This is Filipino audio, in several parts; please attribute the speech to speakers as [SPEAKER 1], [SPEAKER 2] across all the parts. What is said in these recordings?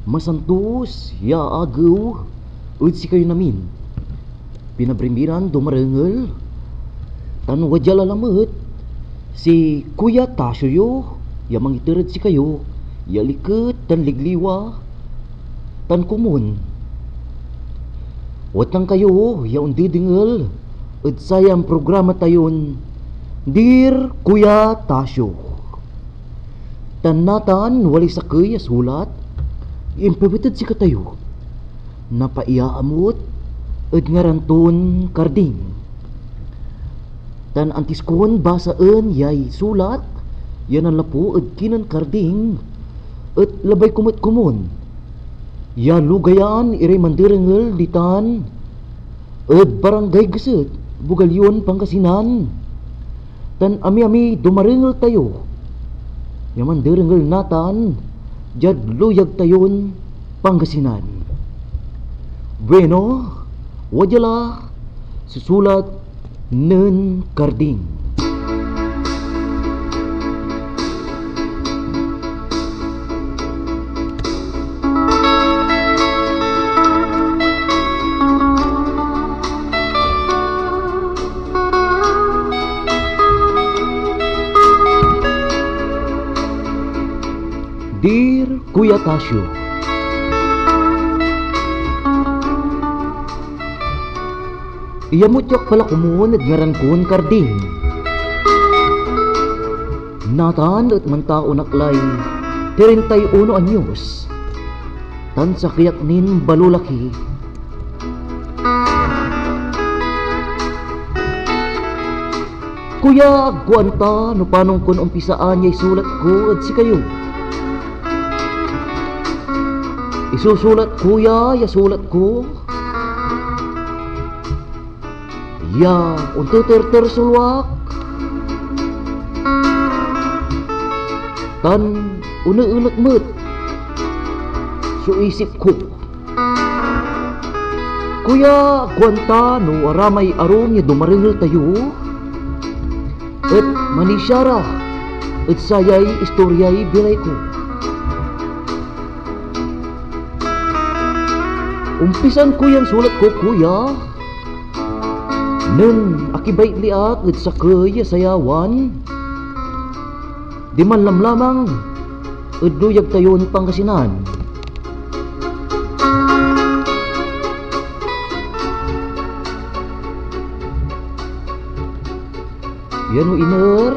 [SPEAKER 1] Masantos, ya agaw, ud si kayo namin. Pinabrimiran, dumarangel. Tan wadya lalamot. Si Kuya Tasyo, ya mangitirid si kayo, ya liket tan ligliwa, tan kumun. Watang kayo, ya undi dingel, ud sayang programa tayon, Dear Kuya Tasyo. Tan natan, wali sakay ya sulat, impebitid si katayo. Napaiyaamot, ud ngaranton karding. Tan antis kon basaan yay sulat, yan ang lapo ud kinan karding, ud labay kumot kumon. Ya lugayan iri mandirengel ditan, ud barangay geset, Bugalyon Pangasinan. Tan ami-ami dumarengel tayo. Ya mandirengel natan, jad luyag tayon Pangasinan. Bueno, wajala susulat nen karding. Dear Kuya Tasyo, iyamutyak pala kumun at ngaran kun karding. Natan at mantao naklay 31 anyos. Tan sa kiyak nin balulaki. Kuya, agkuanta no panong kun umpisaan yay sulat ko at si kayo. Isusulat kuya, ya sulat ko. Ya, untuk tersulwak. Tan una-unak met. So isip ko. Kuya, kwanta no aramay arom ya dumarengel tayo. Et manisyara. Et sayay istoryay bilay ko. Umpisan ko yung sulat ko, kuya. Nen akibay liak at sa kaya sayawan. Di man lamlamang udluyag tayon Pangasinan. Yan o iner,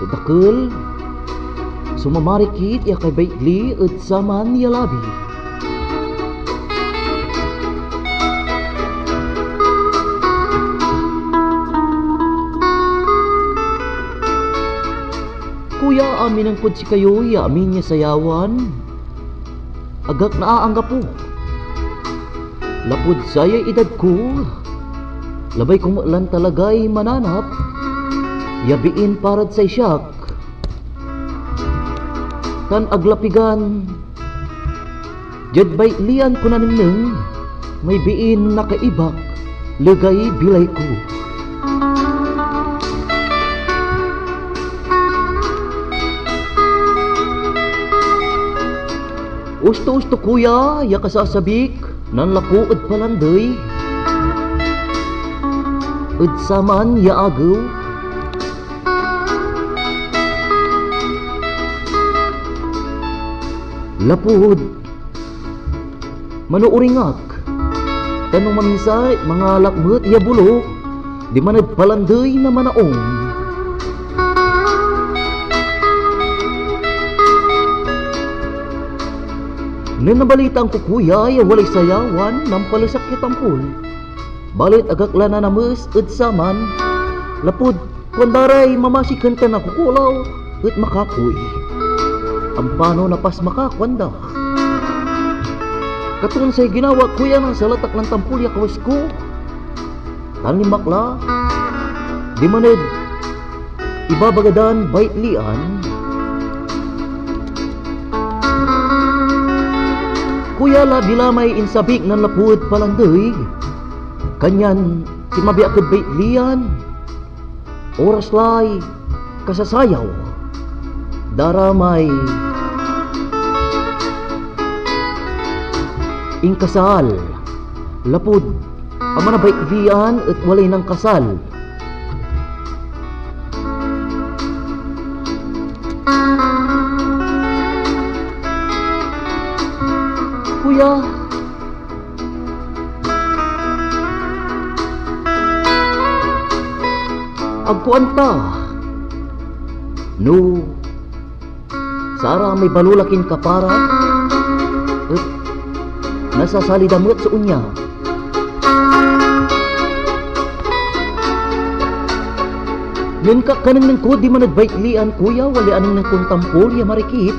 [SPEAKER 1] udakil, sumamarikit ya kay baitli at saman ya labi. Kuya, amin ang kod si kayo, ya amin niya sayawan. Agak naaangga po. Lapod saya edad ko. Labay kong lan talagay mananap. Yabiin parad sa isyak. Tan aglapigan. Jad bay lian ko na nineng. May biin nakaibak. Legay bilay ko. Usto-usto kuya, ya kasasabik, nan lapo ud palanday. Ud saman ya agaw. Lapod, manuuringak. Tanong maminsay, mga lakmet ya bulok, di manad palanday na manaong. Nen nabalitaan ko kuya, ya walay sayawan, nampalasak kitampol. Balit agak lana names, ud saman. Lapod, kwandaray mamasikan ka na kukulaw, ud makakoy. Ampano na pas makakwanda. Katun say ginawa kuya ng salatak ng tampol ya kawas ko. Talimakla, di manid, ibabagadan baitlian. Kuya la dilamay insabik ng lapud palanday. Kanyan si mabiakad baitlian. Oras lay kasasayaw. Daramay ing kasal. Lapod, ang manabaikvian at walay ng kasal. Kuya, agkuan ta. No, Sara may balulakin kapara at nasasalidamot sa unya. Yun ka kanang ng ko di man nagbaitlian kuya, wali anong ng kontampol ya marikit.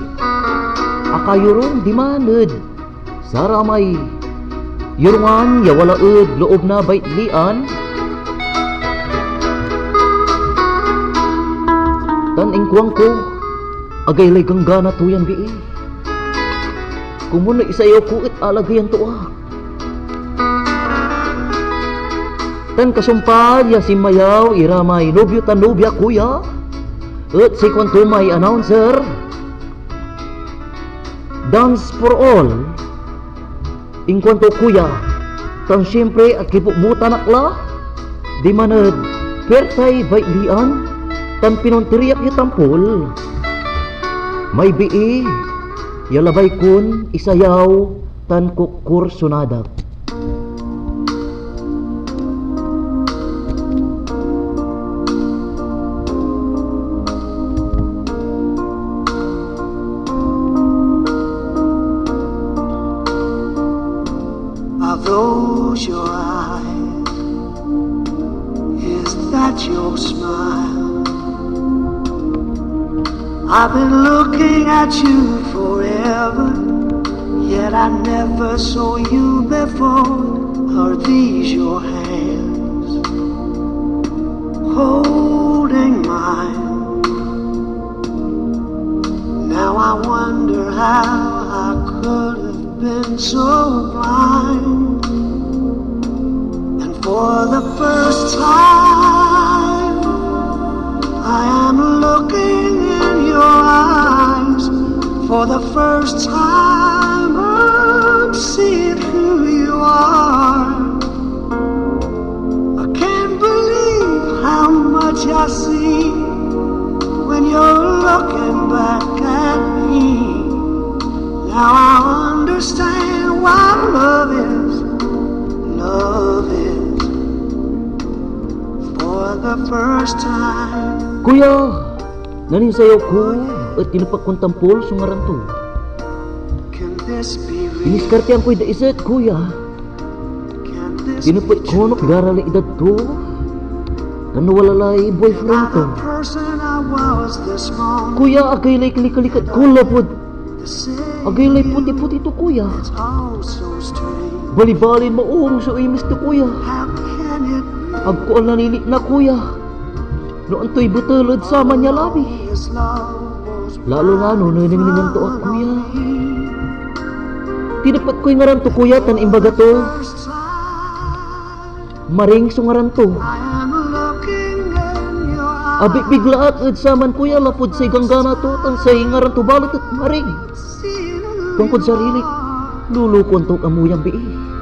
[SPEAKER 1] Akayurong di manad. Sara may yurungan ya walaud loob na baitlian. Tan ingkuang ko agay lay ganggana tuyan bii. Kumun na isayaw ko it alagayan to ah. Tan kasumpal ya si mayaw iramay nobyo tan nobya kuya. At si kwanto may announcer. Dance for all. In kwanto kuya. Tan siyempre at kipubutan akla. Di manad pertay baitlian. Tan pinontiriyak yu tampol. May bii. Yalabay kun isayaw tan kukur sunadak.
[SPEAKER 2] Close your eyes. Is that your smile? I've been looking at you forever, yet I never saw you before. Are these your hands holding mine? Now I wonder how I could have been so blind. And for the first time I am looking in your eyes. For the first time I'm seeing who you are. I can't believe how much I see when you're looking back at me. Now I understand why love is for the first time.
[SPEAKER 1] Kuya, nanin sayaw ko at tinapak kong tampol sungaran to.
[SPEAKER 2] Can this be real?
[SPEAKER 1] Iniskartihan ko'y daiset kuya.
[SPEAKER 2] Can this
[SPEAKER 1] Tinapot
[SPEAKER 2] be
[SPEAKER 1] ko no
[SPEAKER 2] true?
[SPEAKER 1] kagara edad to. Kano walalay
[SPEAKER 2] Am
[SPEAKER 1] boyfriend
[SPEAKER 2] I
[SPEAKER 1] to.
[SPEAKER 2] the person I was this morning?
[SPEAKER 1] Kuya, agay lay kalikalikat ko lapod.
[SPEAKER 2] The same
[SPEAKER 1] Agay lay puti-puti to kuya.
[SPEAKER 2] It's all so strange.
[SPEAKER 1] Balibalin maong sa imis to kuya.
[SPEAKER 2] How can it be?
[SPEAKER 1] Agko ang nalili na kuya. Noon to'y butulod sama niya labi.
[SPEAKER 2] This love was
[SPEAKER 1] Lalo nga no, naningan to ako kuya.
[SPEAKER 2] me.
[SPEAKER 1] Tinapat ko'y ngaran to kuya, tan imbaga to.
[SPEAKER 2] First time
[SPEAKER 1] Maring sungaran to.
[SPEAKER 2] I am looking in your eyes.
[SPEAKER 1] Abi bigla at saman kuya, lapod sa ganggana to, tan sa ngaran to balot at maring.
[SPEAKER 2] Seeing who
[SPEAKER 1] Tungkod sa
[SPEAKER 2] you
[SPEAKER 1] lilik,
[SPEAKER 2] are.
[SPEAKER 1] lulukon to amuyang bii.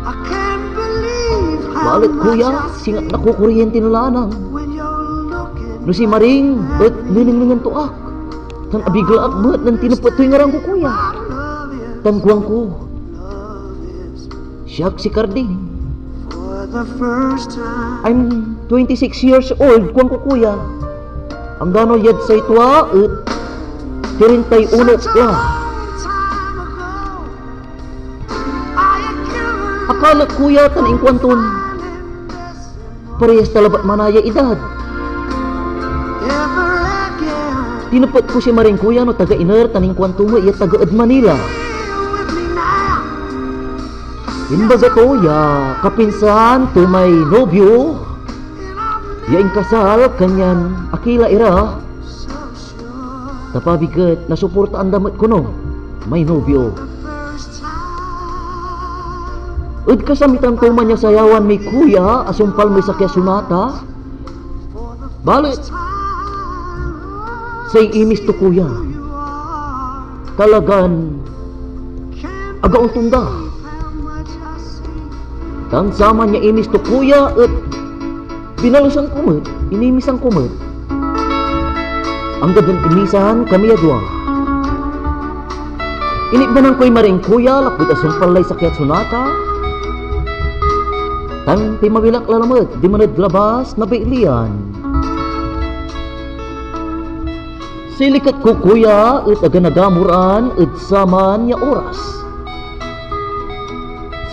[SPEAKER 2] I can't believe how
[SPEAKER 1] Balot
[SPEAKER 2] much
[SPEAKER 1] kuya,
[SPEAKER 2] I see
[SPEAKER 1] singat na ko kuryente na lanang.
[SPEAKER 2] when you're looking
[SPEAKER 1] No si maring, at niningan to ak. Tan abigla at buhat ng tinapat to'y ngaran ko kuya.
[SPEAKER 2] love is,
[SPEAKER 1] Tan kuwang ko,
[SPEAKER 2] love is
[SPEAKER 1] siyak si Carding.
[SPEAKER 2] for the first time.
[SPEAKER 1] I'm 26 years old, kuwang ko kuya. Ang gano yad sa itwa, at 31
[SPEAKER 2] Such a
[SPEAKER 1] la.
[SPEAKER 2] long time ago, I had given
[SPEAKER 1] Akala kuya tan ingkwanton,
[SPEAKER 2] and missing
[SPEAKER 1] parehas talabat manaya edad.
[SPEAKER 2] ever again.
[SPEAKER 1] Tinapat ko si maring kuya no taga Iner, tan ingkwanto mo iya taga Ed Manila.
[SPEAKER 2] Here with me now.
[SPEAKER 1] Imbaga to ya, kapinsan to may nobyo.
[SPEAKER 2] And I'm
[SPEAKER 1] Ya ing kasal kanyan akila ira.
[SPEAKER 2] so sure
[SPEAKER 1] Tapabigat na suporta ang damat ko no, may nobyo.
[SPEAKER 2] the first time
[SPEAKER 1] Ud kasamitan to man niya sayawan may kuya, asumpal may sakya sunata.
[SPEAKER 2] for the
[SPEAKER 1] Balit,
[SPEAKER 2] time
[SPEAKER 1] say imis to kuya.
[SPEAKER 2] you are.
[SPEAKER 1] Talagan,
[SPEAKER 2] Can't
[SPEAKER 1] agaong tunda.
[SPEAKER 2] believe how much
[SPEAKER 1] Tang sama niya imis to kuya at binalusan kumad, inimisan kumad. Ang gadang imisan kami adwa. Inikbanan ko'y maring kuya, lapot asong palay sakit sunata. Tang ti mabilak lalamad, di manad labas na bailian. Silikat ko kuya, at aganagamuran, at saman niya oras.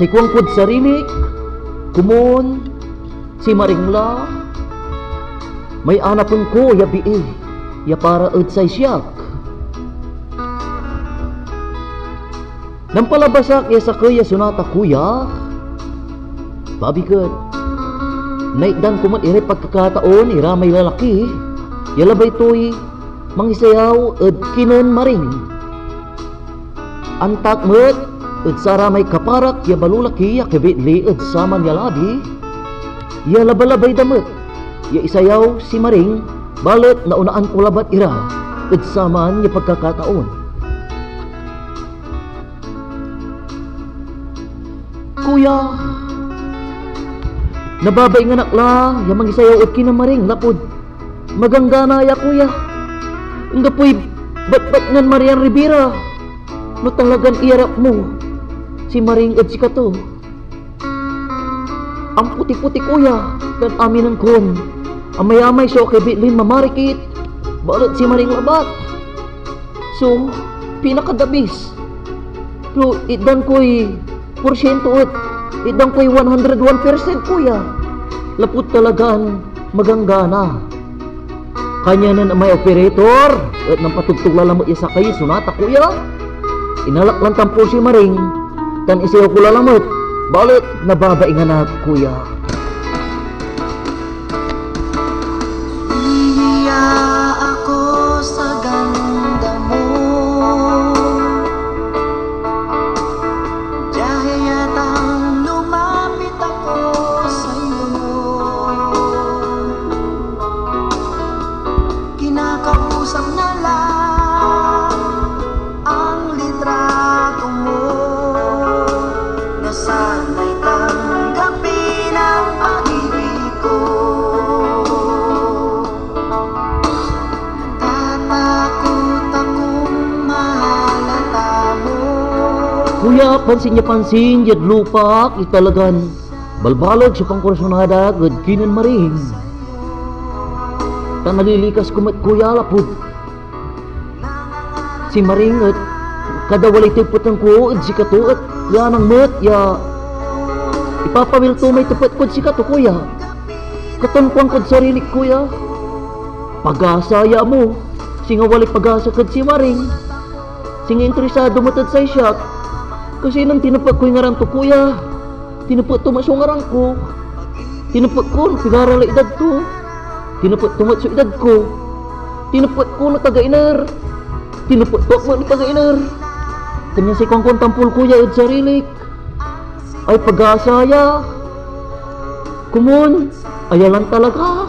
[SPEAKER 1] Si kuangkod sa rinik, kumon, si maringla, may anapon ko, ya bii, ya para at say siyak. Nang palabasak ya sa kaya sunata kuya, babikat, naikdan kumat iri pagkakataon, ira may lalaki, yalabay to'y mangisayaw at kinon maring. Antak met, at sara may kaparak, ya balulaki, ya kibitli, at saman ya labi, ya labalabay damet, ya isayaw si maring, balit na unaan ko labat ira, at saman ya pagkakataon. Kuya, nababay nga nakla, ya mangisayaw at kinamaring, lapod, maganggana ya kuya. Ang gapoy, bat-bat ngan Marian Rivera, no talagang iarap mo, si Maring at si Kato. Ang puti-puti kuya, dan amin ang kon, amay-amay siya kay Bitlin mamarikit, balat si Maring labat. So, pinakadabis. Pero idan ko'y porsyento at idan ko'y 101% kuya. Lapot talagang maganggana. Kanya na may operator at nang patugtog lalamot iya sa kayo sunata kuya. Inalak lang tampo si Maring, tan isiyaw ko lalamot, balit nababaing na kuya.
[SPEAKER 2] Iya ako sa ganda mo, dahil yatang lumapit ako sa'yo. Kinakausap na lang ang litrato mo, na sana'y tanggapin ang pag-ibig ko. Natatakot akong mahalata mo.
[SPEAKER 1] Kuya, pansin, yad lupak, italagan, balbalag sa pangkorasonada, gad kinan Maring. Tan nalilikas kumat kuya lapod. Si Maring at kada walay tipot ng kuod si Kato at yan ang mat ya ipapawil to may tupad kod si Kato kuya. Katampuan kod sarili kuya. Pag-asa ya mo, singa walay pag-asa kod si Maring. Singa interesado matad sa siyak. Kasi nang tinupad ko yung ngarang to kuya. Tinupad to masong ngarang ko. Tinupad ko, pigara la edad to. Tinupot tumat sa edad ko. Tinupot ko na taga-inar. Tinupot ko na taga-inar. Kanya si kongkong tampul kuya at sarilik. Ay pag-asaya. Kumun, ayalan talaga.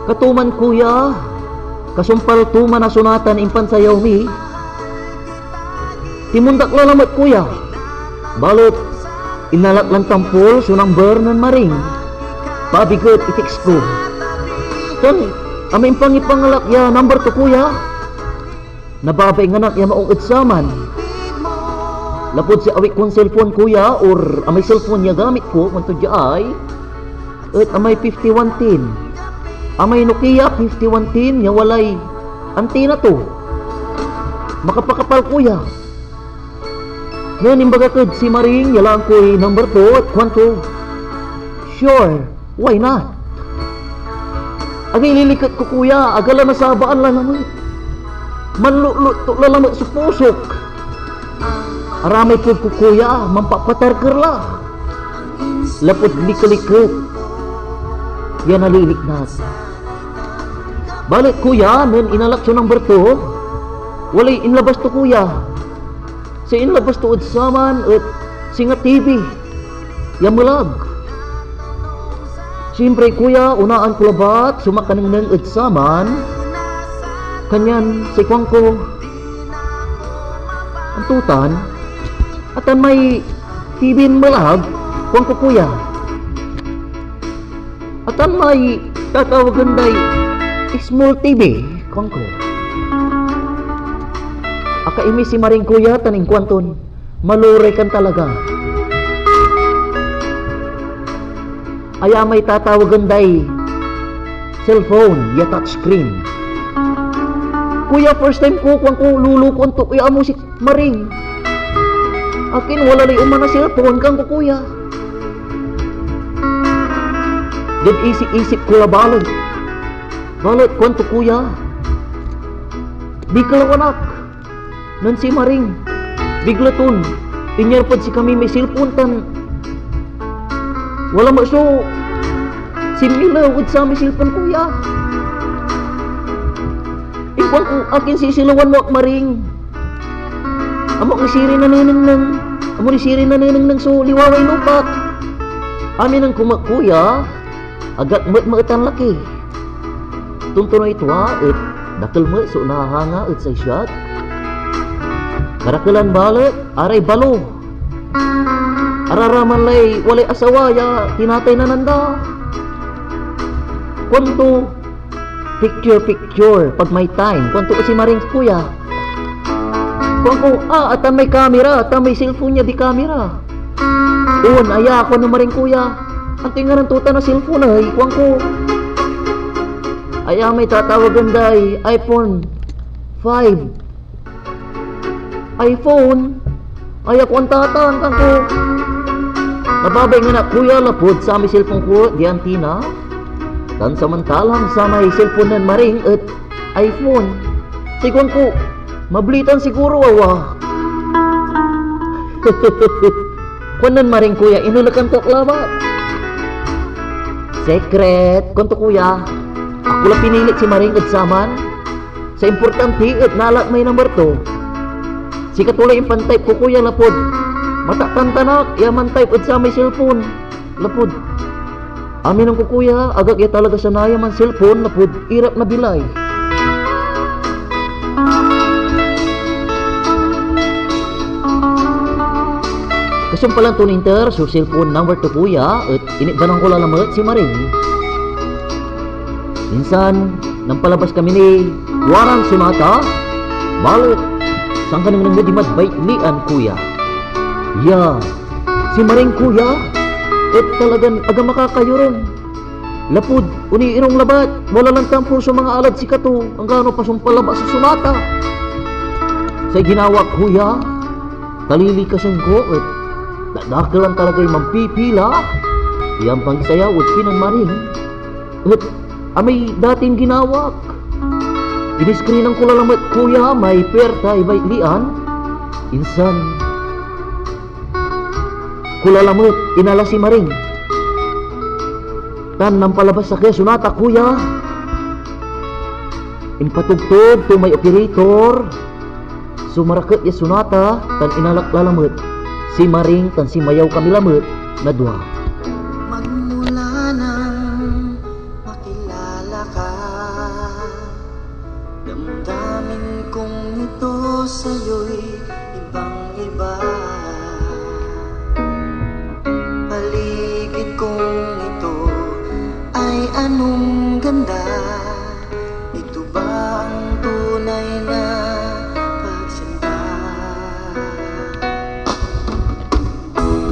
[SPEAKER 1] Katuman kuya, kasumpal tuman na sunatan impan sayaw mi. Timundak lalamat kuya. Balot, inalak lang tampul sunang bernan Maring. Pabigot itiks ko. Ton, aming pangipangalak ya number to kuya. Nababay nga nak ya maong utsaman. Lapod si awik kong cellphone kuya or amay cellphone ya gamit ko kung to ay. At amay 5110. Amay Nokia 5110 ya walay antina to. Makapakapal kuya. Ngayon imbaga kod si Maring ya lang ko'y number 2 at kwanto. Sure. Why not? Agay lilikat ko kuya, agala masabaan lang naman. Manlulut to lalamot sa pusok. Aramay po ko kuya, mampapatarker la. Lapot likalikat. Yan naliliknat. Balik kuya, nun inalak siya ng berto. Walay inlabas to kuya. Sa inlabas to saman at singa TV. Yamulag. Siyempre kuya, unaan ko labat, sumakanang ng utsaman. Kanyan, si Kwang ko, ang tutan, at may TV malahag, kuwan ko kuya. Atan may tatawagan day small TV, kuwan ko. Akaimi si Maring kuya, taning kwanton, maluray kan talaga. Aya may tatawagan day cellphone, ya touchscreen. Kuya, first time ko, kuwan ko, lulukon to, kuya mo si Maring. Akin, wala na umana cellphone kang ko, kuya. Then isip ko na balot. Balot, kuwan to, kuya. Di kalawanak. Nan si Maring. Biglaton. Inyarpad si kami may cellphone tan. Wala maso. Similawad sa aming cellphone, kuya. Ikaw ko akin sisilawan mo ak Maring. Amo ni siri na ninang. Amo ni siri na ninang so liwaway lupak. Amin ang kumakuya. Agak mautan laki. Tuntuno ito et dakal mo so nahanga et sa isyat. Karakalan balet aray balo. Araraman lay walay asawa ya tinatay na nanda. Kwanto picture pag may time. Kwanto si Maring kuya. Kwanto atan may camera, atan may cellphone niya di camera. Doon aya ako na Maring kuya. Ang tinga ng tuta na cellphone ay kwanto. Aya may tatawagan day iPhone 5. iPhone. Aya ko ang tatan kangko. Nababay nga na kuya lapod sa aming cellphone ko di antina. Dan samantalang sa may cellphone ng Maring at iPhone. Sigwan ko, mablitan siguro awa. Kunan Maring kuya, inulakan to labat. Secret, kunto kuya. Ako lang pinilit si Maring at saman. Sa importante at nalat may number to. Si katulay yung pantype ko kuya lapod. Matakpan tanak, yaman type at sa may cellphone. Lapod. Amin ang kukuya, agak ya talaga sanaya man cellphone na pud irap na bilay. Kasong palang tuninter so cellphone number to kuya at inibanang ko lalamat si Maring. Minsan, nang palabas kami ni Warang Sunata, balit, saan ka nang di madbait lian kuya? Ya, si Maring kuya, at talagang aga makakayuron. Lapud, uniirong labat, wala lang tampo sa mga alad si Kato, ang gano pa sumpalaba sa sunata. Sa ginawa kuya, talili kasan ko at dadakalan talaga yung mampipila. Iyang pangsayaw at pinang Maring. At amay dating ginawak. Iniskrinan ko lalamat kuya, may perta ibay lian. Insan, kulalamot, inala si Maring. Tan nang palabas sa kaya sunata kuya. Impatugtog to may operator. Sumaraket ya sunata, tan inalak lalamot. Si Maring tan si mayaw kami lamot na dua.
[SPEAKER 2] Magmula nang makilala ka, damdamin kong ito sa'yo'y ibang-iba. Paligid kong ito ay anong ganda. Ito ba ang tunay na pagsinta?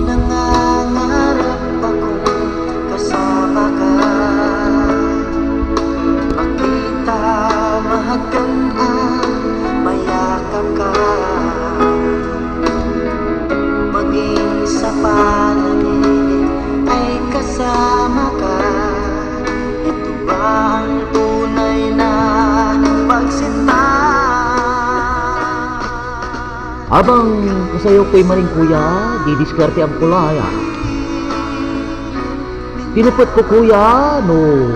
[SPEAKER 2] Nangangarap akong kasama ka, makita, mahagaan, mayakap ka, maging sa panaginip ay kasama ka. Ito ba ang tunay na pagsinta?
[SPEAKER 1] Abang kasayo kay Maring kuya, didiskarte ang kulaya. Tinupot ko kuya, no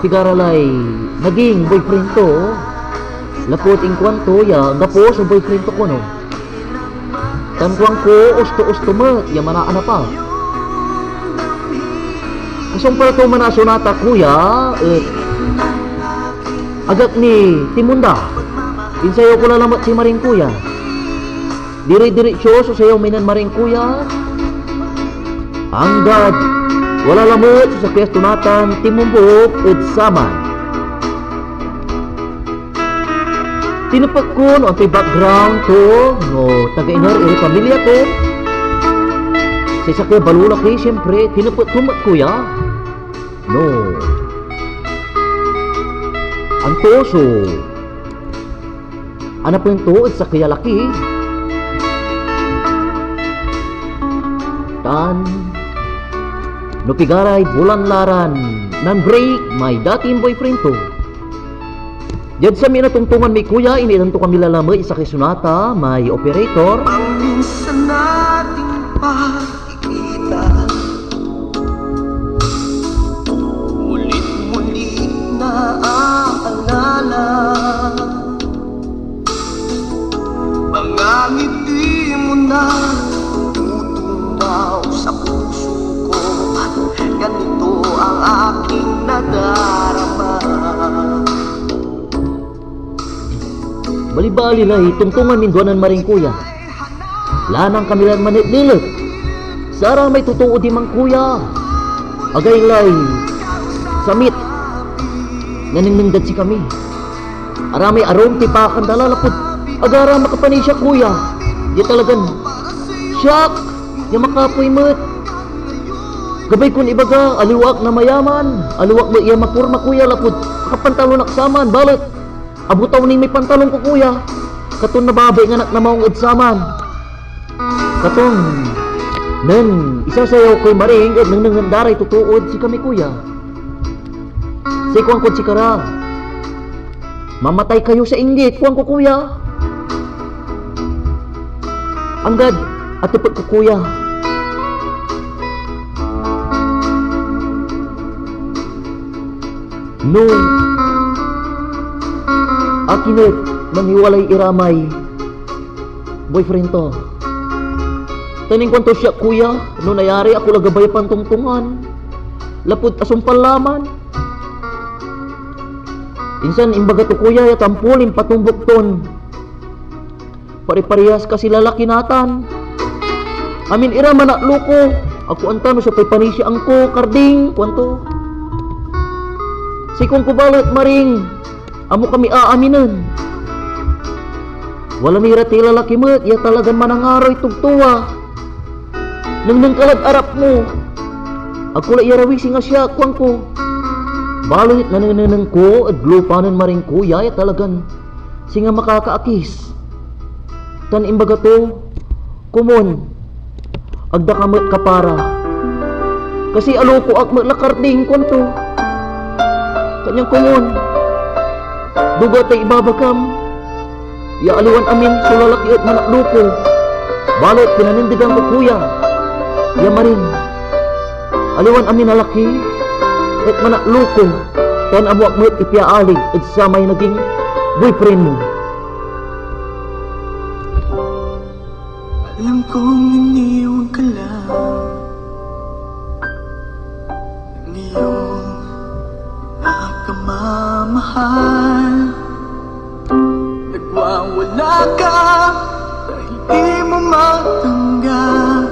[SPEAKER 1] tigaralay, naging boyfriend to. Lapot in kwanto, ya, gapo sa boyfriend to ko, no. Tankuang ko, usto-usto mo, yamanaan na pa. Kasong para to manasunata kuya, agak ni Timunda. Insayo ko lalamat si Maring kuya. Diri-diretso so sayo minan Maring kuya. Anggad, wala lamot sa piyestunatan timumbok at saman. Tinupak ko no ang background to, no taga-inar iri pamilya to. Sa sakya balulaki, siyempre, tinupak tumat kuya. No. Ang toso. Ano po yung to at sakya laki? Tan. No pigaray bulan laran nan break may dating boyfriend to. Diyan sa minatungtungan may kuya inilan to kami lalamay sa kisunata may operator.
[SPEAKER 2] Ang minsan nating pagkikita, mulit-muli na aalala. Mga ngiti mo na tutunaw sa puso ko, at ganito ang aking nadarama.
[SPEAKER 1] Bali-bali lay tungtungan minduanan maring kuya. Lanang kami lang manitlilit. Sara may tutuo di mang kuya. Agay lay samit. Naningningdad si kami. Aramay arom tipakan dalalapod. Agara makapani siya kuya. Di talagan. Siyak. Di makapoy mo't. Gabay kun ibaga aliwak na mayaman. Aliwak mo iya mapurma kuya lapod. Kapantalo naksaman balit. Abutaw ning may pantalon ko kuya. Katon na babay nga nak na maong udsaman. Katong nang isa sayaw ko'y maring at nang nangandaray tutuod si kami kuya. Say kuwang kod si kara. Mamatay kayo sa inggit kuwang ko kuya. Anggad at tupot ko kuya. No. Akinit maniwalay iramay boyfriend to. Taning kwanto siya kuya, no nayari ako lagabay pantungtungan. Lapod asumpal laman. Insan imbaga to kuya ya tampulin patumbok ton. Pare-parehas kasi lalaki natan. Amin ira manak loko. Ako antano sa panisya angko karding kwanto. Sikong kubalot maring. Amo kami aaminan. Wala mira ti lalaki mo, ya talagang manangaroy tugtuwa. Nang kalad arap mo. Ako la irawisi nga siya, kuwang ko. Balit nananang ko, at glupanan maring ko, ya talagan. Singa makakaakis. Tan imbaga to, kumon. Agda kamot kapara. Kasi alo ko ak maglakarding, kuwang to. Kanyang kumon. Duga tay ibabagam. Ya aliwan amin sulalaki at manakluko. Balot pinanindigan ko kuya. Ya maring. Aliwan amin nalaki at manakluko. Tan amuak mo ipiaalig at sa may naging boyfriend mo.
[SPEAKER 2] Alam kong iniwan ka lang ng iyong nakamamahal. Nagwawala ka dahil di mo matanggap.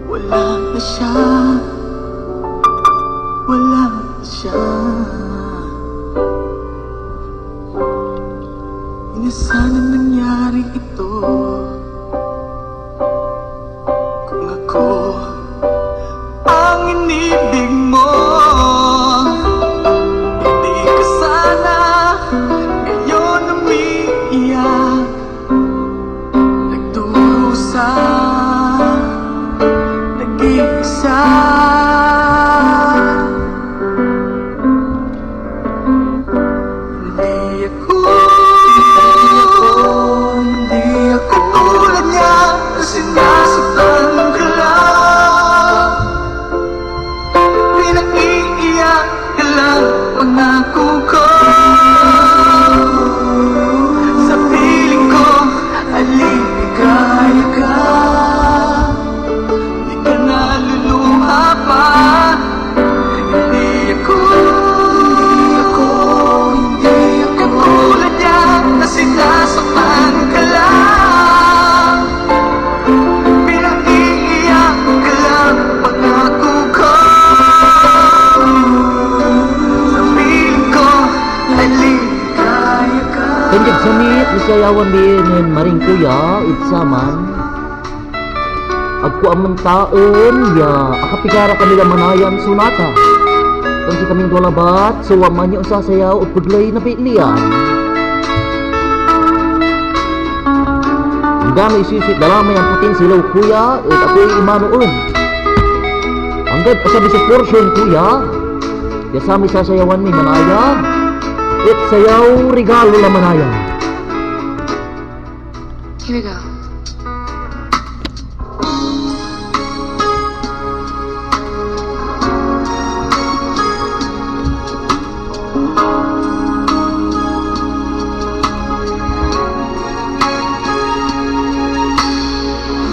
[SPEAKER 2] Wala na siya, wala na siya. Hindi sana nangyari ito. Kung ako ang inibig mo, hindi ka sana ngayon umiiyak. Nagdurusa, nag-iisa. Hindi ako
[SPEAKER 1] Tanjag samit, isayawan din maring kuya, itsaman. Agko amang taon, ya, akapigara kanila manayan sunata. Tansi kaming dolabat, suwaman yung sasayaw at puglay na pitlian. Hanggang isusit dalamay ang puting silaw kuya, at ako'y imanoon. Hanggang asabi sa portion kuya, ya sami sasayawan may manaya, at sayaw regalo la manaya.
[SPEAKER 3] Here we go.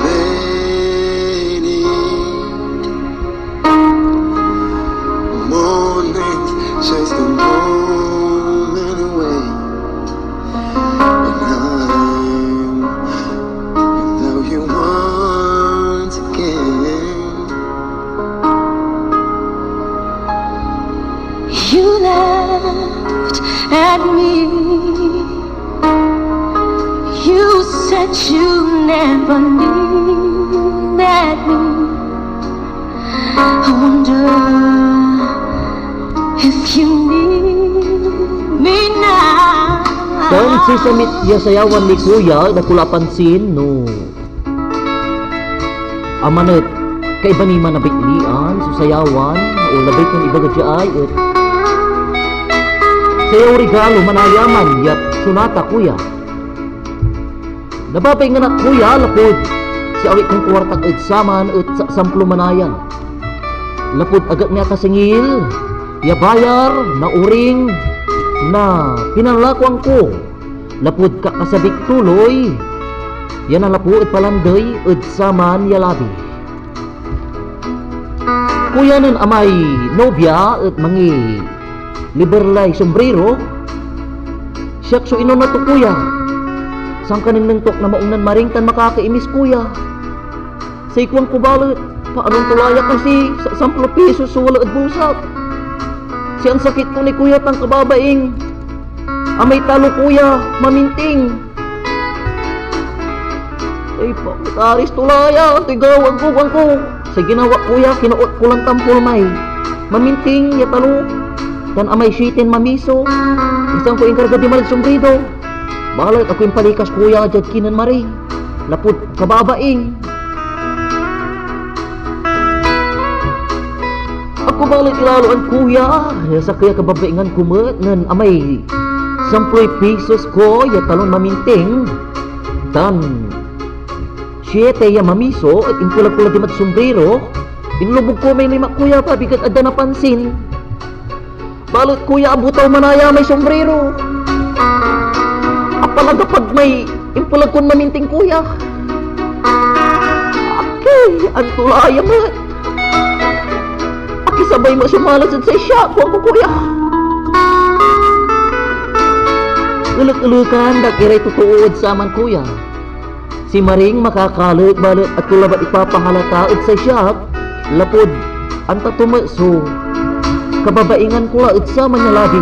[SPEAKER 2] Lady, mornings chase the moment away, and I'm without you once again.
[SPEAKER 3] You laughed at me. You said you never leave at me. I wonder if you need me now.
[SPEAKER 1] Dan si samit ya sayawan ni kuya, nakula pansin no. Amanat, kay ba ni man nabiklian, susayawan, o labay kong iba gadyaay, at sayaw regalo manayaman, yat sunata kuya. Nababay nga na kuya, lapod, si awit kong kuwartag at saman at sa samplo manayan. Lapod agad niya kasingil, ya bayar, na uring, na pinanlakwang ko. Lapod ka kasabik tuloy, yan ang lapod palanday at saman ya labi. Kuya nun amay nobya at mangi liberlay sombrero. Siyak so ino na to kuya. Sang kaning nangtok na maungnan maringtan makakaimis kuya. Sa ikwang kubalot, paanong tulaya kasi sa 10 pesos so wala at busap. Siyang sakit ko ni kuya tang kababaing. Amay talo kuya, maminting. Ay pakutaris tulaya, tigawag ko. Sa ginawa kuya, kinuot ko lang tampol may. Maminting, ya talo. Tan amay shitin mamiso. Isang ko inkarga di malig sombrido. Balat ako yung palikas kuya, jad kinan mari. Lapot kababaing. Ako balat ilaluan kuya, sa kaya kababaingan kumat nan amay 10 pesos ko, ya talon maminting. Dan 7 ya mamiso at impulag-pulag di mat sombrero. Inlubog ko may 5 kuya pa, bigat ada napansin. Balot kuya, abutaw manaya may sombrero. Apalaga pag may impulag kon maminting kuya. Okay, ang tulaya mo. Aki sabay mo sumalasad sa isya, kuha ko kuya. Uluk-ulukan, dakiray tutuod sa aman kuya. Si Maring makakalit balit at kulabat ipapahalata at sa shop, lapod, ang tatumaso, kababaingan ko at sa manyalabi.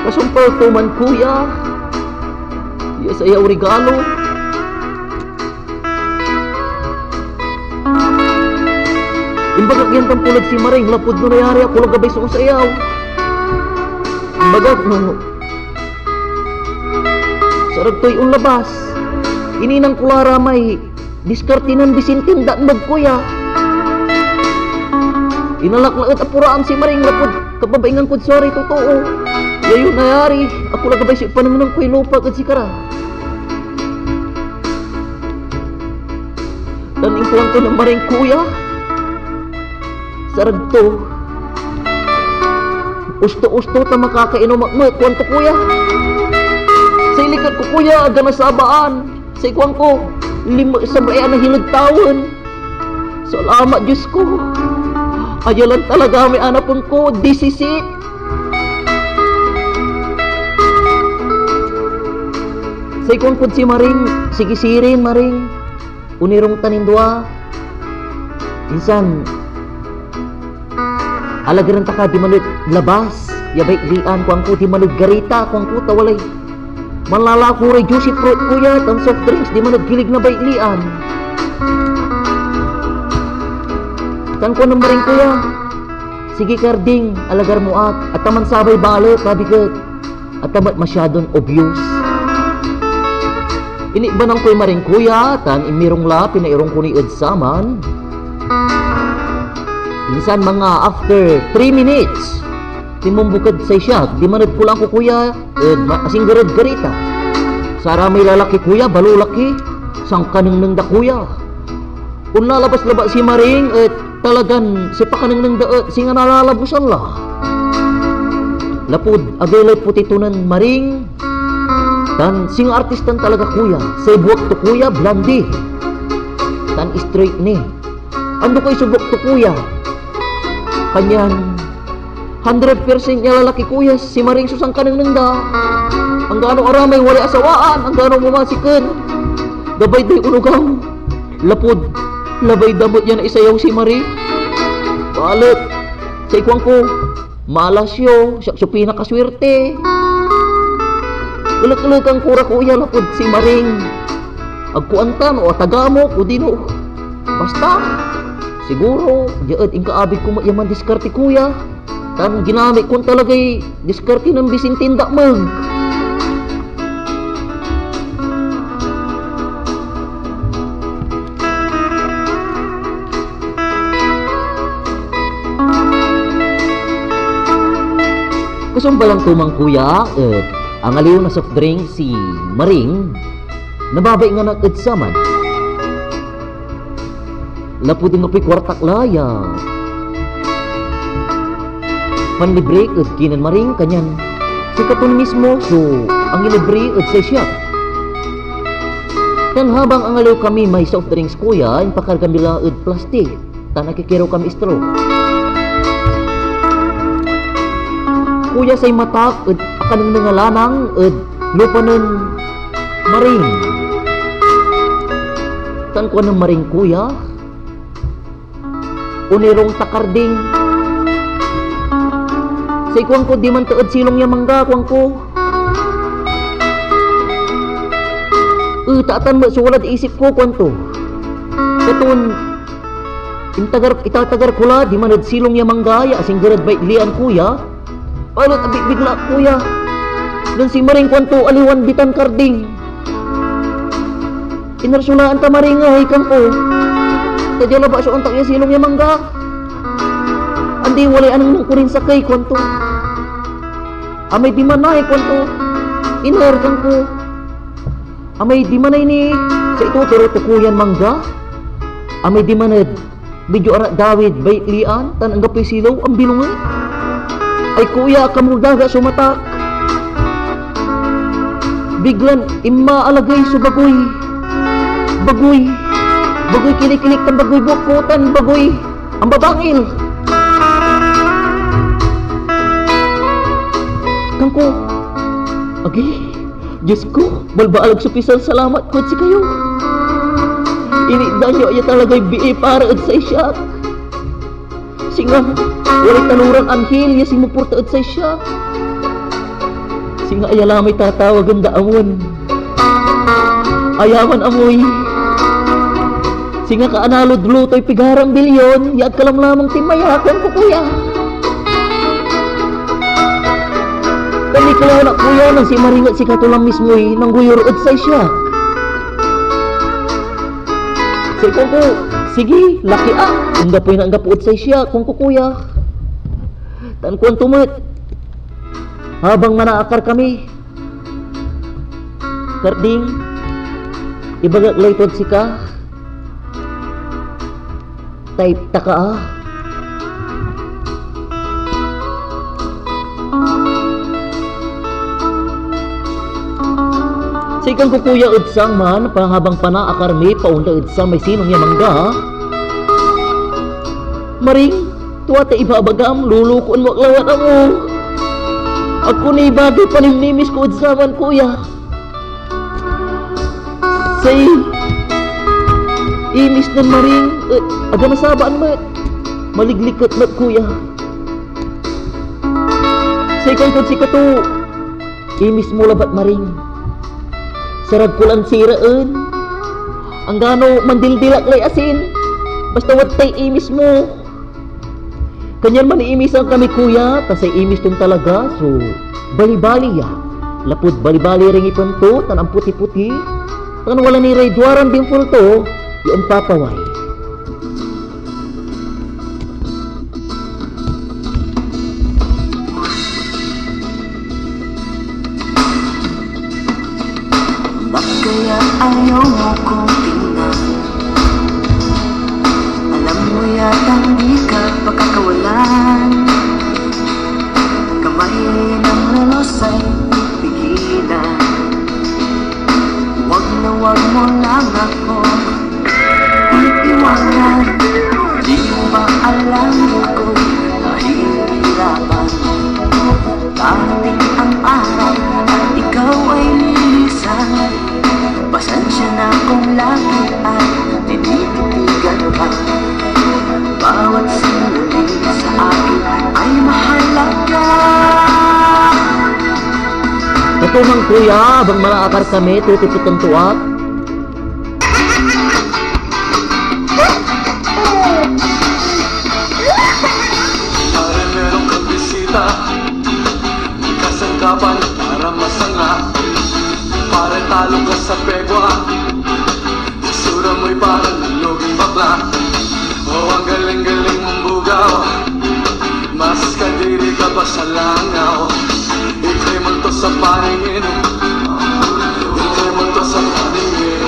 [SPEAKER 1] Kasumpal tuman kuya, yes ayaw regalo. Imbagak yan tampulad si Maring, lapod no nayari ako lagabay sa usayaw. Imbagak no, sarag to'y unlabas. Ininang kulara may diskartinan bisintin daanbag kuya. Inalaklaan apuraan si Maring lapod kababaingan kod sorry totoo. Yayo nayari ako lagabay si panangunang ko'y lupa at sikara. Taning kulang to ng Maring kuya. Sarag to. Usto-usto ta makakainom akmat kuwan to kuya. Sa ilikat ko kuya, aga nasabaan. Sa ikwang ko, 5 sabayan na hilod taon. Salamat Diyos ko. Ayalan talaga may anapon ko, 16. Sa ikwang po si Maring, sige sirin Maring. Unirong tanindwa. Insan, alagaran ta ka di manit labas. Yabay lian ko ang ko di managgarita ko ang ko tawalay. Malala ko ray juicy fruit kuya, ang soft drinks di managgilig na bay lian. Tan ko nang maring kuya. Sige karding, alagar mo at taman sabay balo, kabigat. At tamat masyadong obvious. Ini ba nang ko'y maring kuya, tan imirong la, pinairong ko ni Ed Saman. Insan mga after 3 minutes, timumbukad sa siya, di manad ko lang ko kuya, asing garad-garita. Sara may lalaki kuya, balo laki, sang kanang nang da kuya. Kung lalabas-labas si Maring, talagan si pakanang nang da, singa nalalabusan la. Lapud, agalay putitunan Maring, tan sing artistan talaga kuya, say buwak to kuya, blondie. Tan straight ni. Ando ko'y subok to kuya. Kanyan 100% niya lalaki kuya, si Maring susang kanang nangda. Ang gaano aramay wali asawaan, ang gaano mamasikan. Gabay day unugaw. Lapud, labay damot yan na isayaw si Maring. Balit, sa ikwang ko, malasyo, siya pinakaswerte. Ulag-ulag ang kura kuya, lapod si Maring. Agkuantan o tagamo o dino. Basta, siguro, diyan ang kaabig ko yaman diskarte kuya. Tan ginamit kong talagay diskarte ng bisintinda mag. Kusong balang tumang kuya, ang aliw na soft drink si Maring, nababay nga nag-edsaman. Lapod nga po'y kwartak laya. Manlibre at kinan Maring kanyan. Si katon mismo, so ang ilibre at sa siya. Tan habang ang aliw kami may soft drinks kuya, yung pakargan nila at plastic. Tan nakikiro kami straw. Kuya say matak at akanang mga lanang at lupanan Maring. Tan ko ng Maring kuya, unirong takarding. Say kuwang ko di man taad silong yamangga kuwang ko. Taatan mo suwalad isip ko kuwang to. Katun itatagar ko la di man ad silong yamangga ya asing garad bay lian kuya. Palot abig bigla kuya. Dan si Maring kuwang to aliwan bitan karding. Inarsulaan ta Maring ay kang ko. Tadya na ba siya ang takya silong yamangga? Andi walay anang nang kurin sakay kwanto. Amay di manay kwanto. Inergan ko. Amay di manay ni sa ito turo tukuyan mangga. Amay di manad bidyo arak David bay lian tan ang gapoy silaw ang bilungan. Ay kuya kamuldaga sumatak. Biglan imma alagay sa bagoy. Bagoy kinikilik ng bagoy bukutan, bagoy ang babangil. Kangko, agi, Diyos ko, balbaalag supisal salamat ko si kayo. Inigdan nyo ay talagay bi'i para at sa isyak. Singa, walay talurang anghel, yasi mo purta at sa isyak. Singa ayala may tatawagan daamon. Ayaman amoy. Singa ka analod lutoy pigarang bilyon, yag kalam lamang timayakan ko kuya. Kami kalaw na kuya nang si Maring at si katulang mismo'y nang guyurod sa siya. Say ko, sige, laki ang gapoy na ang gapuot sa siya, kung kuya. Tan kuwan tumut. Habang manaakar kami. Karding, ibagak laytod si ka. Type taka Sigang ko kuya udsang man pahabang panaakar mi paunda udsang may sinong yamangga. Maring, tuwa ta ibabagam lulukon mo lawan amo. Ako ni bagay panimnimis ko udsaman kuya. Say inis ng Maring, aga nasabaan mat. Maliglikot mat kuya. Second kung si Kato, imis mo labat maring. Sarag kulang siraan. Ang gano mandildilak lay asin. Basta wat tay imis mo. Kanyan man iimisan kami kuya, tasay imis tong talaga. So, bali-bali ya. Lapud bali-bali ring ipunto, tanang puti-puti. Tan wala ni Ray Duaran dimple to, yung papaway.
[SPEAKER 2] Kaya ayaw mo kong tingnan. Alam mo yatang di ka pagkakawalan. Kamay ng relos ay pigilan. Wag na wag mo lang ako iiwanan. Di mo ba alam ako'y nahihirapan? Darating ang araw at ikaw ay lilisan. Pasensya na kung lagi ay tinititigan ka. Bawat sandali sa akin ay mahalaga.
[SPEAKER 1] Katumang kuya, bang malaakar kami, tutiputang tuwak.
[SPEAKER 4] Pare meron kang bisita, may kasangkapan para masanga. Pare talo ka sa pegwa, isura mo'y parang naluging bakla. Oh, ang galing-galing mong bugaw, mas kadiri ka pa sa langaw. Ika'y multo sa paningin, ika'y multo sa paningin.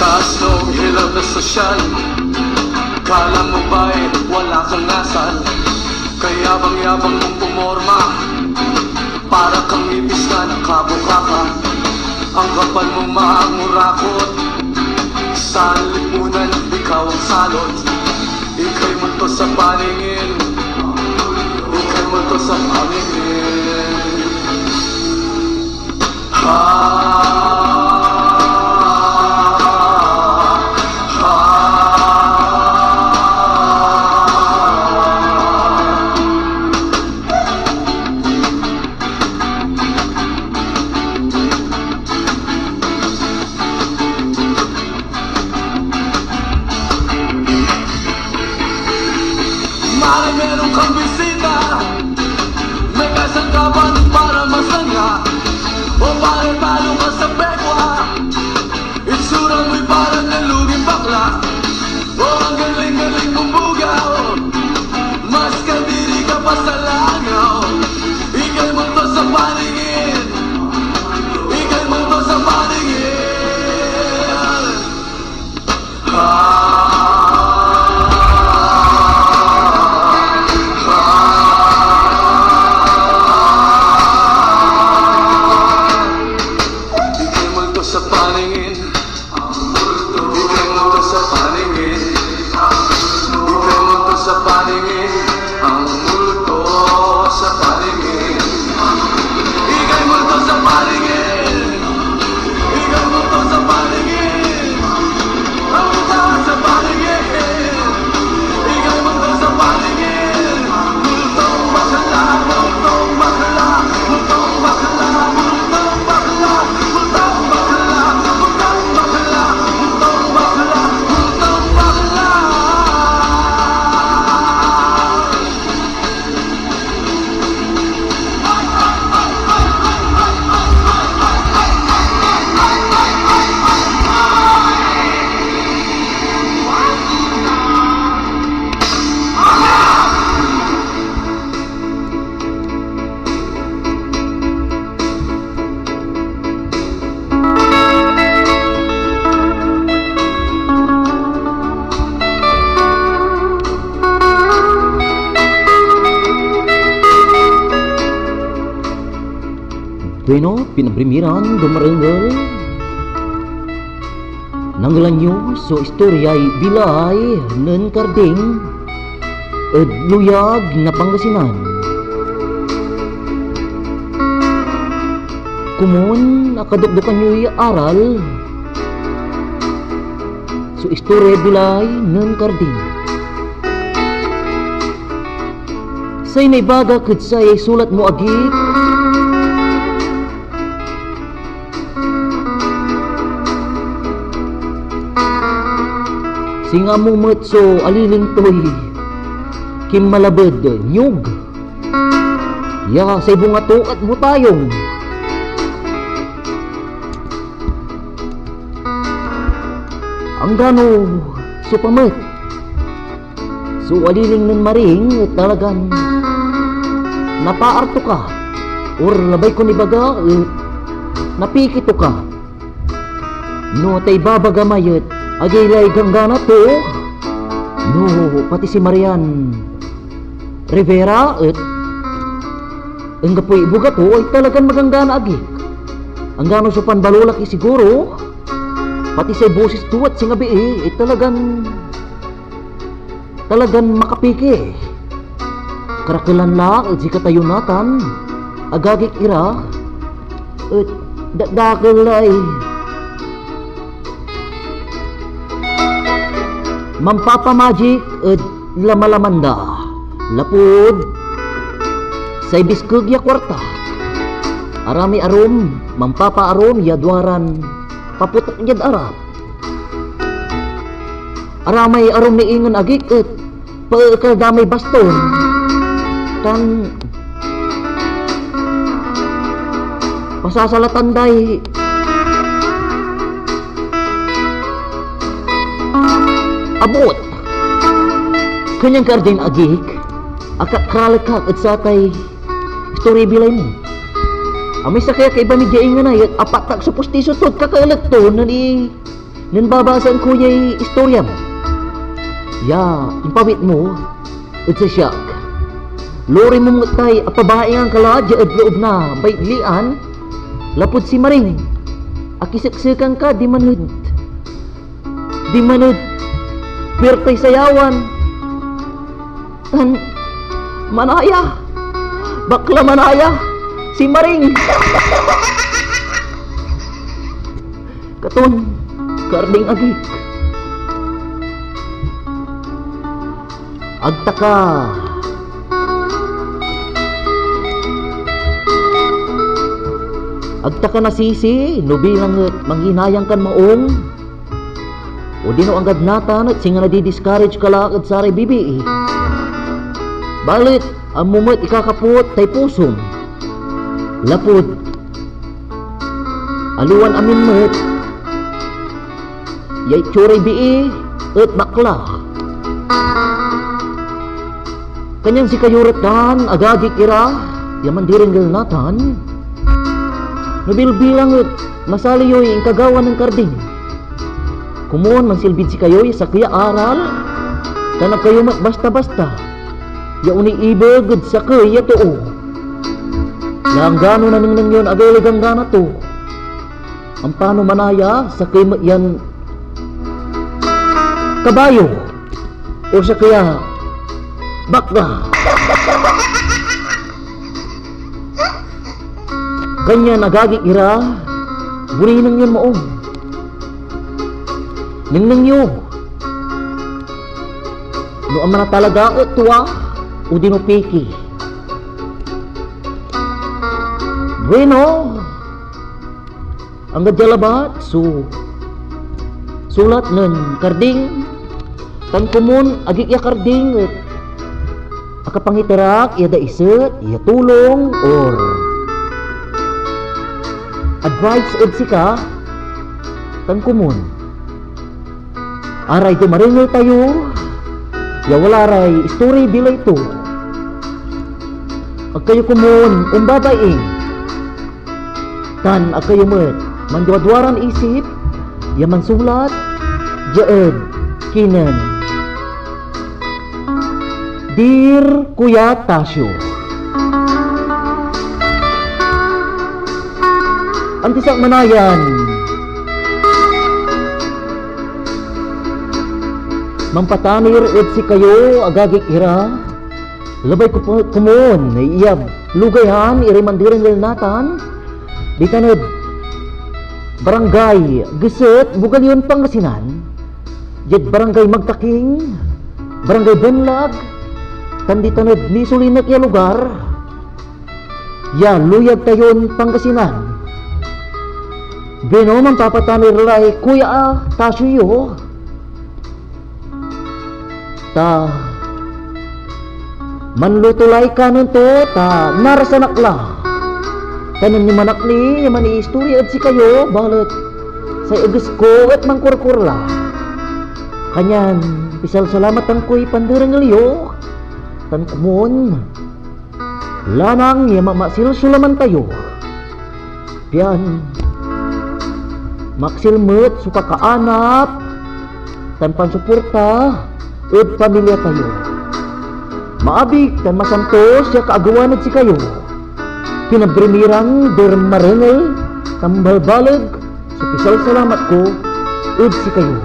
[SPEAKER 4] Taas nung hilaw na sosyal, kala mo ba'y wala kang asal? Kaya bang-yabang mong pumorma, para kang ipis na nakabukaka. Ang kapal mo maangurakot, sa lipunan ikaw ang salot. Ika'y multo sa paningin, ika'y multo sa paningin. Mare meron kang bisita, may kasangkapan para masaya. O pare talo ka sa pekwa, itsura mo'y parang naluging bakla. O ang galing-galing mong bugaw, mas kadiri ka pa sa langaw. Ika'y multo sa paningin, ika'y multo sa paningin. Sa paningin, ika'y multo sa paningin, ika'y multo sa paningin, ang multo sa paningin, ika'y multo sa paningin, ika'y multo sa paningin, ang multo sa paningin, ika'y multo sa paningin, multong bakla, multong bakla, multong bakla, multong bakla, multong bakla.
[SPEAKER 1] Bueno, pinabrimiran, dumaranggal. Nanglan nyo so istorya'y bilay nen karding ed luyag nga Pangasinan. Kumun nakadukdukan nyo'y aral so istorya bilay nen karding. Say naibaga ket say sulat mo agik singa mo so aliling toy kim malabed nyug ya say bunga to at butayong ang gano so pamet so aliling nun maring talagang napaarto ka or labay ko ni baga napikito ka no tay babagamayet agilay ganggana to no pati si Marian Rivera at ang gapoy ibuga to ay talagang maganggana agik ang gano so panbalulaki siguro pati sa boses to at singabi ay talagang makapiki karakilan la at si katayunatan agagik ira at dakalay Mampapa Magic at lamalamanda lapod say biskug ya kwarta arami arom mampapa arom yadwaran paputok yad arap aramay arom ni ingon agik at paekal damay baston tan pasasalatan day abot kanyang kardin agik akakalakak at satay story bilay mo amay sa kaya kay bamigyain nga na yun apatak sa pustiso tod kakailag to nan babasan ko yay istorya mo ya impawit mo at sa siyak lori mo mga tay apabae ang kaladya at loob na baitlian lapod si Maring akisiksikang ka di manod Pirtay sayawan tan manaya bakla manaya si Maring katon karding agik agtaka na sisi no bilang manghinayang kan maong o dino ang gadnatan at singa nadi-discourage ka lang at saray bibi balit ang mumot ikakaput tay pusong lapod aluan amin met yay tsuray bii at bakla kanyang si kayuratan agagik ira yaman diringgil natan nabilbilang at masaliyoy ang kagawan ng karding kumon mansilbid si kayoy sa kaya aral tanag kayo mat basta-basta ya uni ibeged sa kaya to lang gano na nang yun agaligang gana to ang paano manaya sa kaya yan kabayo o sa kaya bakla ganyan nagagik ira buninang yun maong nang nyo no amana talaga o tuwa o di no piki bueno ang gadjalabat so sulat nun karding tan kumun agik ya karding at akapangiterak iya da iset iya tulong or advice ed sika tan kumun aray tumaringay tayo ya wala ray story bilay to ag kayo kumun umbabaing tan ag kayo met manduadwaran isip ya mansulat jaed kinan Dear Kuya Tasyo, ang tisak manayan Mampatanir ed si kayo agagik ira. Labay ko po kumon iyab lugayan iri mandirengel natan. Ditanod barangay Geset Bugalyon Pangasinan. Jed barangay Magtaking, barangay Benlag. Tanditanod ni sulinak ya lugar. Ya luyag tayon Pangasinan. Beno man papatanir lay kuya tasuyo. Ta manlutulay ka nun to ta narasanakla tanan ni manakli yaman istorya at si kayo balat sa igus ko at mangkurkurla kanyan pisal salamat ang kuy pandirang liyo tan kumon lanang yamamasil sulaman tayo pian maksilmet suka kaanap tan pansuporta ed pamilya tayo. Maabig tan masantos ya kaagawanad si kayo. Pinabrimirang dermarengel tambalbalag sa pisal salamat ko ed si kayo.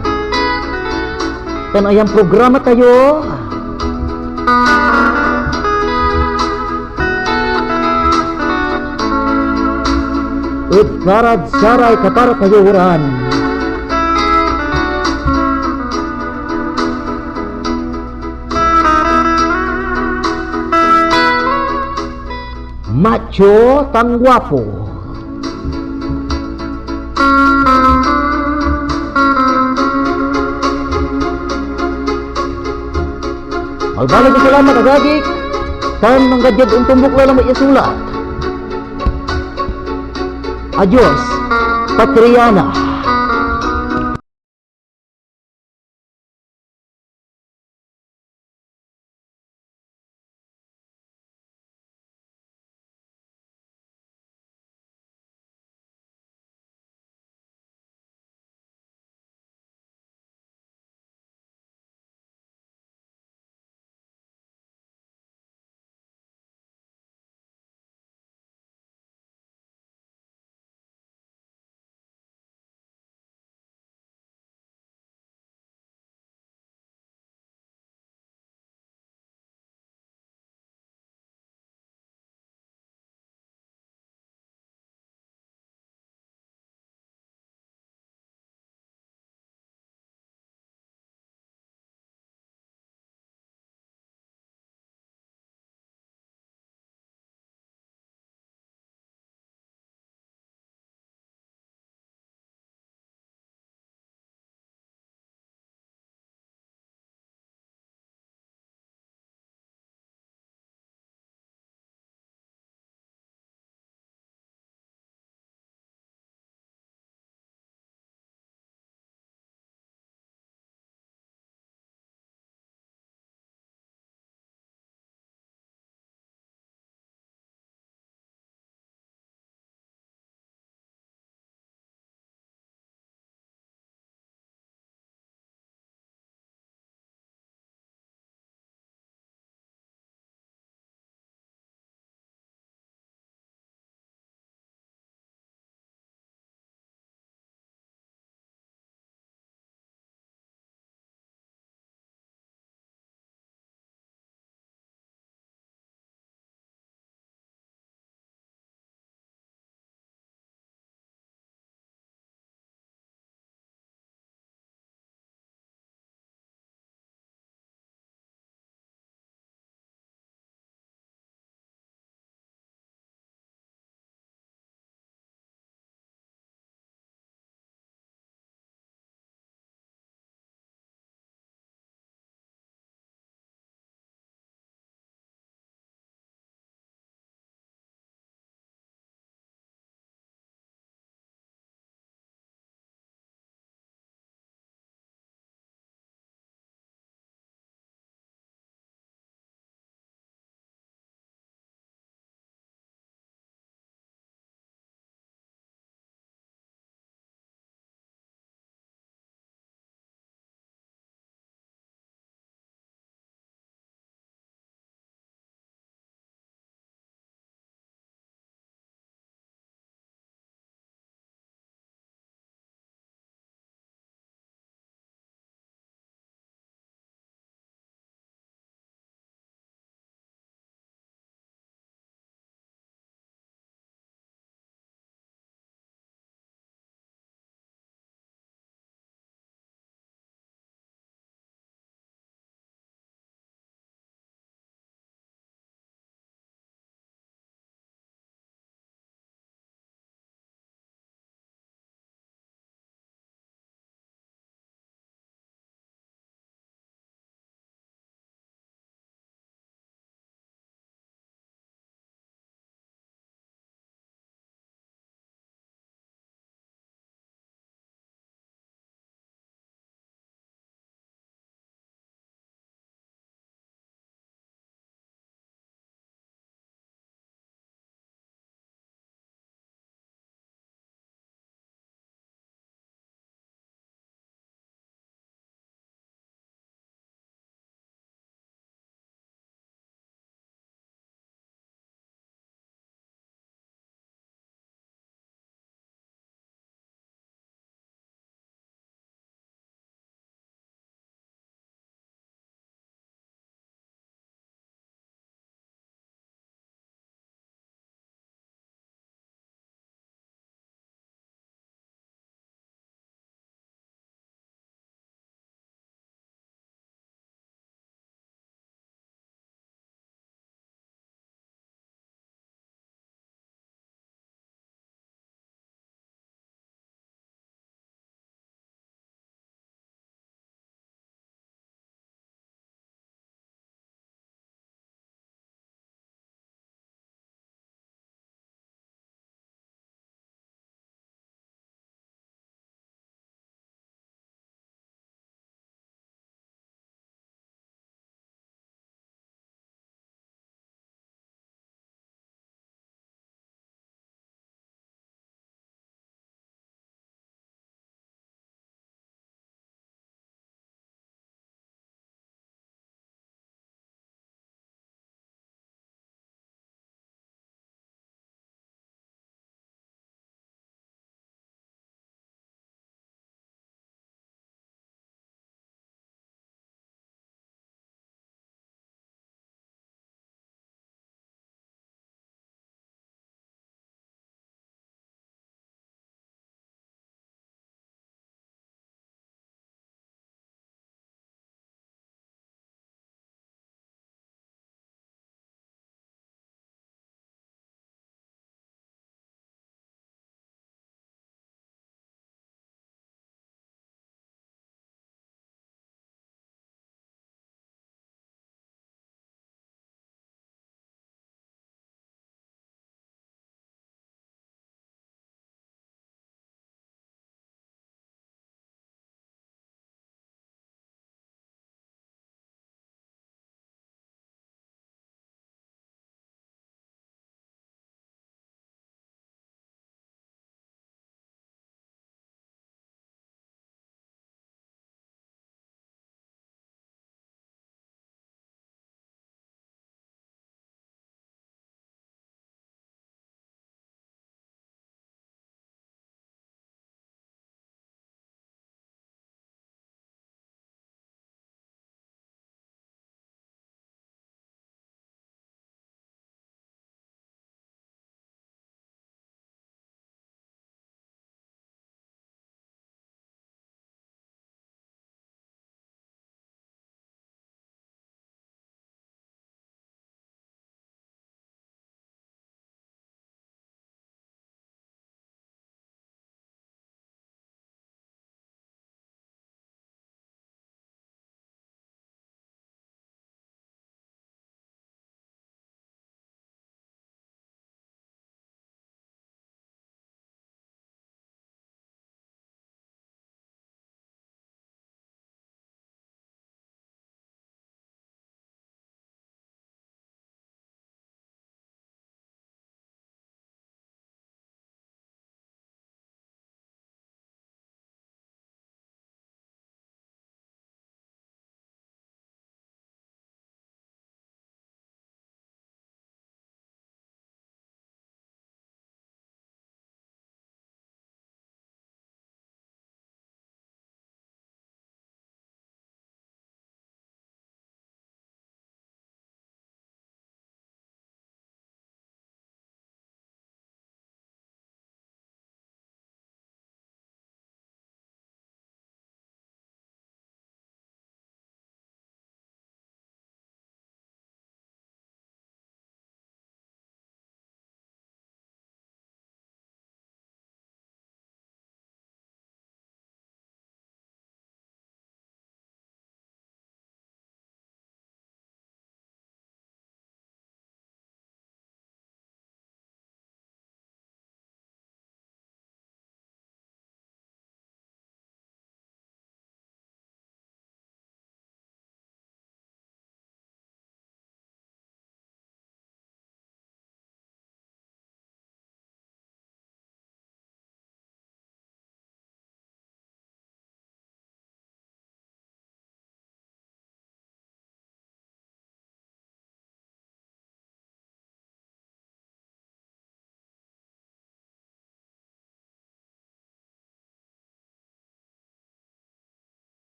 [SPEAKER 1] Tan ayang programa tayo. Ed parad saray kapara tayo uran. Macho tang guapo. Albalag ko salamat agagik. Tan nang gadyag ang tumbok lang may isulat. Adios, Patriana.